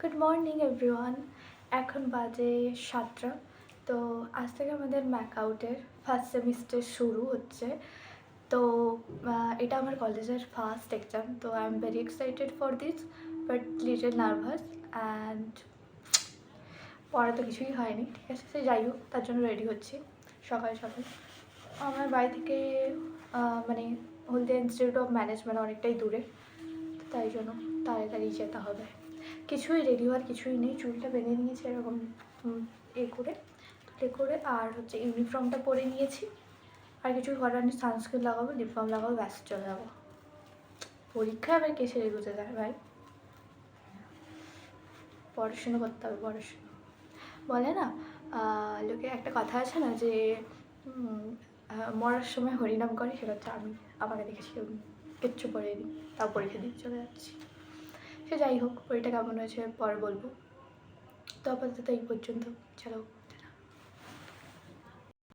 Good morning everyone. এখন বাজে 7টা। তো আজ থেকে আমাদের ম্যাকআউটের ফার্স্ট সেমিস্টার শুরু হচ্ছে। তো এটা আমার কলেজের ফার্স্ট এক্সাম। তো I am very excited for this, but little nervous. And পড়া তো কিছুই হয়নি, ঠিক আছে, সে যাই হোক, তার জন্য রেডি হচ্ছি সকাল সকাল। আমার বাড়ি থেকে মানে হলদিয়া ইনস্টিটিউট অফ ম্যানেজমেন্ট অনেকটাই দূরে, তাই জন্য তাড়াতাড়ি যেতে হবে। কিছুই রেডি হওয়ার কিছুই নেই, চুলটা বেঁধে নিয়েছি এরকম করে আর হচ্ছে ইউনিফর্মটা পরে নিয়েছি। আর কিছুই করার নেই, সানস্ক্রিন লাগাবো, লিপ বাম লাগাবো, ব্যাস চলে যাবো। পরীক্ষায় আবার কে সেরে গুজে যায় ভাই, পড়াশুনো করতে হবে, পড়াশুনো। বলে না, লোকে একটা কথা আছে না যে মরার সময় হরিনাম করে, সেটা হচ্ছে আমি। আমাকে দেখেছি কিচ্ছু পড়েনি, তাও পরীক্ষা দিয়ে চলে যাচ্ছি। সে যাই হোক, পরীক্ষা কেমন হয়েছে পরে বলবো। তো আপাতত এই পর্যন্ত, চলো।